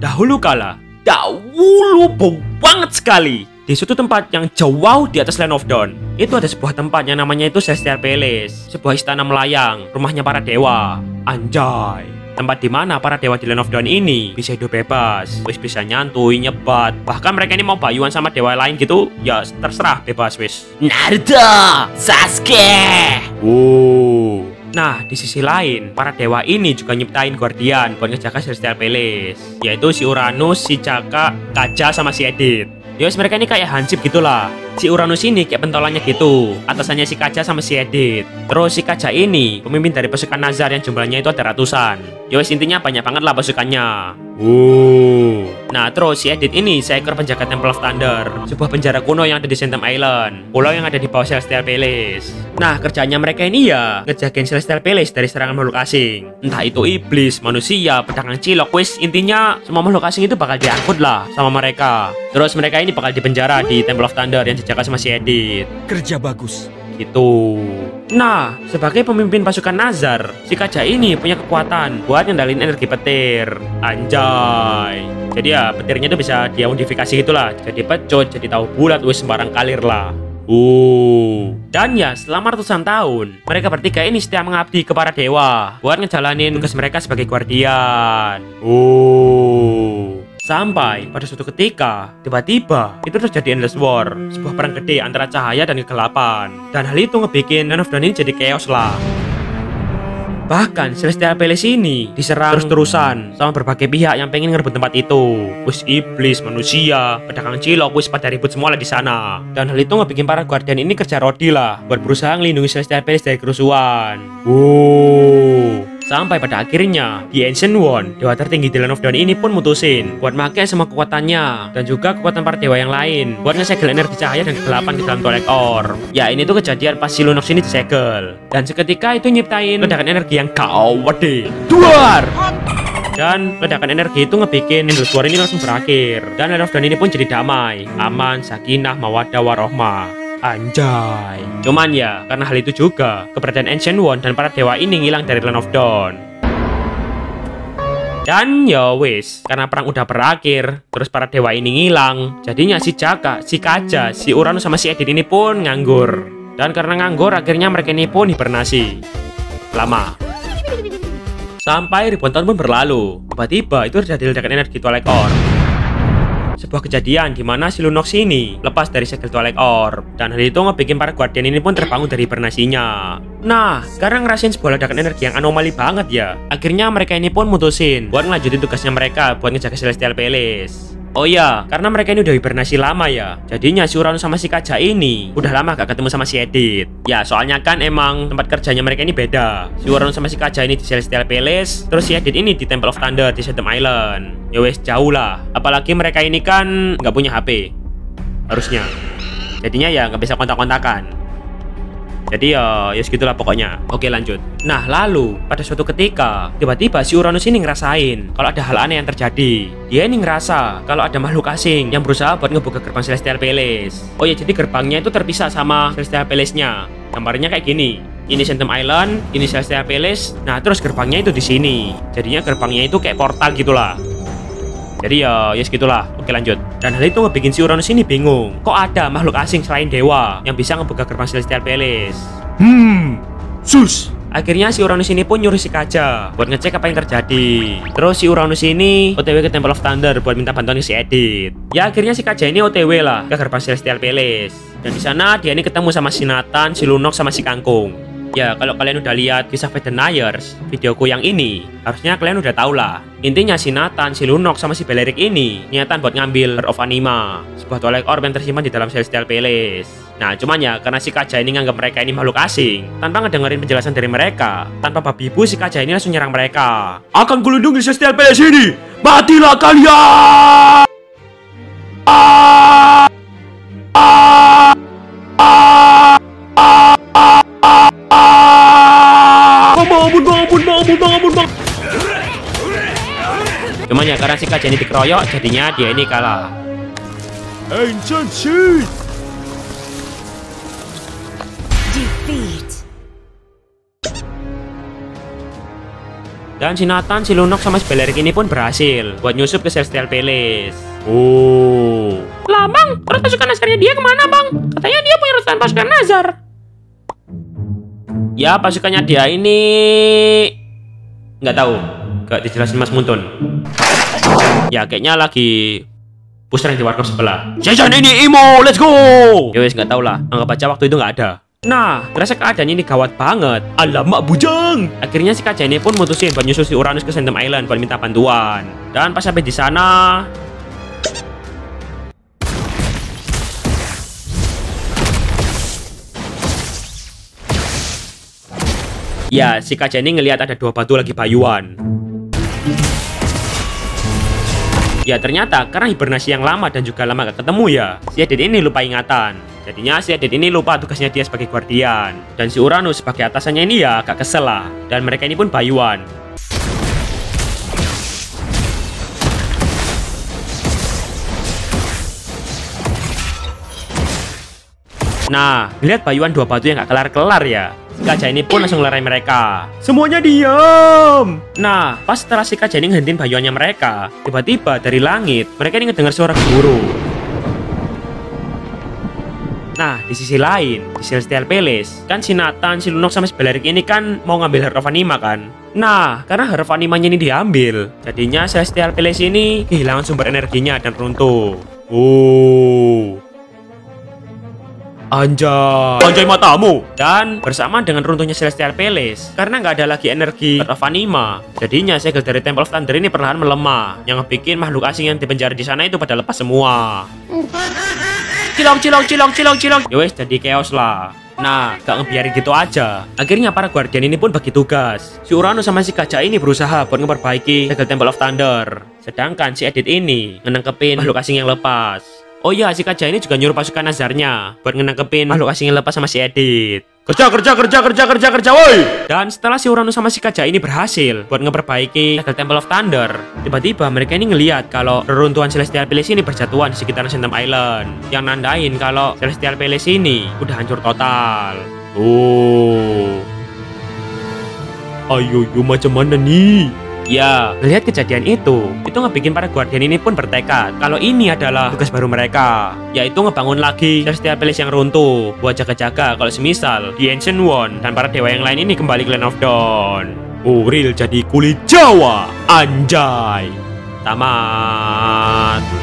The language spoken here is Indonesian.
Dahulu kala, dahulu banget sekali, di suatu tempat yang jauh di atas Land of Dawn, itu ada sebuah tempat yang namanya itu Celestial Palace, sebuah istana melayang, rumahnya para dewa. Anjay, tempat dimana para dewa di Land of Dawn ini bisa hidup bebas, wis bisa nyantui, nyebat, bahkan mereka ini mau bayuan sama dewa lain gitu, ya terserah, bebas wis. Naruto, Sasuke. Nah, di sisi lain, para dewa ini juga nyiptain guardian buat ngejaga Celestial Palace, yaitu si Uranus, si Caka, Kaja, sama si Edith. Yos, mereka ini kayak hansip gitulah. Si Uranus ini kayak pentolannya gitu, atasannya si Kaja sama si Edith. Terus si Kaja ini pemimpin dari pasukan Nazar yang jumlahnya itu ada ratusan. Yos, intinya banyak banget lah pasukannya. Nah, terus si Edith ini seekor penjaga Temple of Thunder, sebuah penjara kuno yang ada di Santem Island, pulau yang ada di bawah Celestial Palace. Nah, kerjanya mereka ini ya ngejagain Celestial Palace dari serangan makhluk asing. Entah itu iblis, manusia, pedagang cilok, wis intinya semua makhluk asing itu bakal diangkut lah sama mereka. Terus mereka ini bakal dipenjara di Temple of Thunder yang dijaga sama si Edith. Kerja bagus. Gitu. Nah, sebagai pemimpin pasukan Nazar, si Kaja ini punya kekuatan buat ngendalin energi petir. Anjay. Jadi ya, petirnya itu bisa dia modifikasi gitulah. Jadi pecut, jadi tahu bulat, wis sembarang kalir lah. Dan ya, selama ratusan tahun, mereka bertiga ini setia mengabdi ke para dewa buat ngejalanin tugas mereka sebagai guardian. Sampai pada suatu ketika, tiba-tiba itu terjadi Endless War, sebuah perang gede antara cahaya dan kegelapan. Dan hal itu ngebikin Land of Dawn ini jadi chaos lah. Bahkan Celestial Palace ini diserang terus-terusan sama berbagai pihak yang pengen ngerebut tempat itu. Wis iblis, manusia, pedagang cilok, wis pada ribut semua lah di sana. Dan hal itu ngebikin para guardian ini kerja rodi lah buat berusaha ngelindungi Celestial Palace dari kerusuhan. Sampai pada akhirnya, di Ancient One, dewa tertinggi di Land of Dawn ini pun mutusin buat pakai semua kekuatannya dan juga kekuatan para dewa yang lain buat ngesegel energi cahaya dan kegelapan di dalam Twilight Orb. Ya, ini tuh kejadian pas si Lunox ini disegel. Dan seketika itu nyiptain ledakan energi yang gawat. Duar! Dan ledakan energi itu ngebikin Endless War ini langsung berakhir. Dan Land of Dawn ini pun jadi damai, aman, sakinah, mawaddah, warohmah. Anjay. Cuman ya, karena hal itu juga, keberadaan Ancient One dan para dewa ini ngilang dari Land of Dawn. Dan ya wis, karena perang udah berakhir, terus para dewa ini ngilang, jadinya si Caka, si Kaja, si Uranus sama si Edith ini pun nganggur. Dan karena nganggur, akhirnya mereka ini pun hibernasi lama. Sampai ribuan tahun pun berlalu, tiba-tiba itu terjadi ledakan energi Twilight Orb. Sebuah kejadian di mana si Lunox ini lepas dari segel Twilight Orb, dan hal itu ngebikin para guardian ini pun terbangun dari hibernasinya. Nah, sekarang ngerasain sebuah ledakan energi yang anomali banget ya. Akhirnya mereka ini pun mutusin buat ngelanjutin tugasnya mereka buat ngejaga Celestial Palace. Oh iya, karena mereka ini udah hibernasi lama ya, jadinya si Uranus sama si Kaja ini udah lama gak ketemu sama si Edith. Ya, soalnya kan emang tempat kerjanya mereka ini beda. Si Uranus sama si Kaja ini di Celestial Palace, terus si Edith ini di Temple of Thunder di Santem Island. Ya wes, jauh lah. Apalagi mereka ini kan nggak punya HP harusnya, jadinya ya nggak bisa kontak-kontakan. Jadi ya segitulah pokoknya. Oke, lanjut. Nah, lalu pada suatu ketika, tiba-tiba si Uranus ini ngerasain kalau ada hal aneh yang terjadi. Dia ini ngerasa kalau ada makhluk asing yang berusaha buat ngebuka gerbang Celestial Palace. Oh ya, jadi gerbangnya itu terpisah sama Celestial Palace-nya. Gambarnya kayak gini. Ini Santem Island, ini Celestial Palace. Nah, terus gerbangnya itu di sini. Jadinya gerbangnya itu kayak portal gitulah. Jadi ya segitulah. Oke, lanjut. Dan hal itu ngebikin si Uranus ini bingung. Kok ada makhluk asing selain dewa yang bisa ngebuka gerbang Celestial Palace? Sus. Akhirnya si Uranus ini pun nyuruh si Kaja buat ngecek apa yang terjadi. Terus si Uranus ini OTW ke Temple of Thunder buat minta bantuan si Edith. Ya, akhirnya si Kaja ini OTW lah ke gerbang Celestial Palace. Dan di sana dia ini ketemu sama si Nathan, si Lunox, sama si Kangkung. Ya, kalau kalian udah lihat kisah Fate Deniers, videoku yang ini, harusnya kalian udah tau lah. Intinya si Nathan, si Lunox, sama si Balearic ini niatan buat ngambil Heart of Anima, sebuah Twilight Orb yang tersimpan di dalam Celestial Palace. Nah, cuman ya, karena si Kaja ini nganggap mereka ini makhluk asing, tanpa ngedengerin penjelasan dari mereka, tanpa babi ibu, si Kaja ini langsung nyerang mereka. Akan kulindungi Celestial Palace ini! Matilah kalian! Bangun. Cuman ya karena si Kaja ini dikeroyok, jadinya dia ini kalah. Ancient Seed. Defeat. Dan si Nathan, si Lunok, sama si Beleric ini pun berhasil buat nyusup ke Celestial Palace. Oh. Lah bang, terus pasukan Nazarnya dia kemana bang? Katanya dia punya ratusan pasukan Nazar. Ya pasukannya dia ini nggak tahu, gak dijelasin Mas Muntun. Ya kayaknya lagi push rank di warkop sebelah. Season ini Imo, let's go. Ya wes nggak tahu lah, anggap aja waktu itu nggak ada. Nah, terasa keadaan ini gawat banget. Alamak bujang. Akhirnya si Kaja ini pun mutusin buat nyusul si Uranus ke Sanctum Island buat minta bantuan. Dan pas sampai di sana, ya si Kaja ini ngelihat ada dua batu lagi bayuan. Ya ternyata karena hibernasi yang lama dan juga lama gak ketemu ya, si Edit ini lupa ingatan. Jadinya si Edit ini lupa tugasnya dia sebagai guardian. Dan si Uranus sebagai atasannya ini ya agak kesel lah. Dan mereka ini pun bayuan. Nah, lihat bayuan dua batu yang gak kelar-kelar ya. Si Kaja ini pun langsung lerai mereka. Semuanya diam. Nah, pas setelah si Kaja ini ngehentiin bayuannya mereka, tiba-tiba dari langit mereka ini ngedengar suara guru. Nah, di sisi lain, di Celestial Palace, kan si Nathan, si Lunok, sama si Beleric ini kan mau ngambil Heart of Anima kan. Nah, karena Heart of Animanya ini diambil, jadinya Celestial Palace ini kehilangan sumber energinya dan runtuh. Oh. Anjay matamu. Dan bersama dengan runtuhnya Celestial Palace, karena nggak ada lagi energi Heart of Anima, jadinya segel dari Temple of Thunder ini perlahan melemah, yang bikin makhluk asing yang dipenjara di sana itu pada lepas semua. Cilok. Yowes jadi chaos lah. Nah, gak ngebiarin gitu aja. Akhirnya para guardian ini pun bagi tugas. Si Uranus sama si Kaja ini berusaha buat memperbaiki segel Temple of Thunder. Sedangkan si Edit ini ngenangkepin makhluk asing yang lepas. Oh iya, si Kaja ini juga nyuruh pasukan Nazarnya buat ngenangkepin makhluk asing yang lepas sama si Edit. Kerja, woi! Dan setelah si Uranus sama si Kaja ini berhasil buat ngeperbaiki segel Temple of Thunder, tiba-tiba mereka ini ngeliat kalau reruntuhan Celestial Palace ini berjatuhan di sekitar Sanctum Island, yang nandain kalau Celestial Palace ini udah hancur total. Oh. Ayo, macam mana nih? Ya, melihat kejadian itu ngebikin para guardian ini pun bertekad kalau ini adalah tugas baru mereka, yaitu ngebangun lagi Celestial Palace yang runtuh buat jaga-jaga kalau semisal The Ancient One dan para dewa yang lain ini kembali ke Land of Dawn. Real jadi kulit Jawa, anjay. Tamat.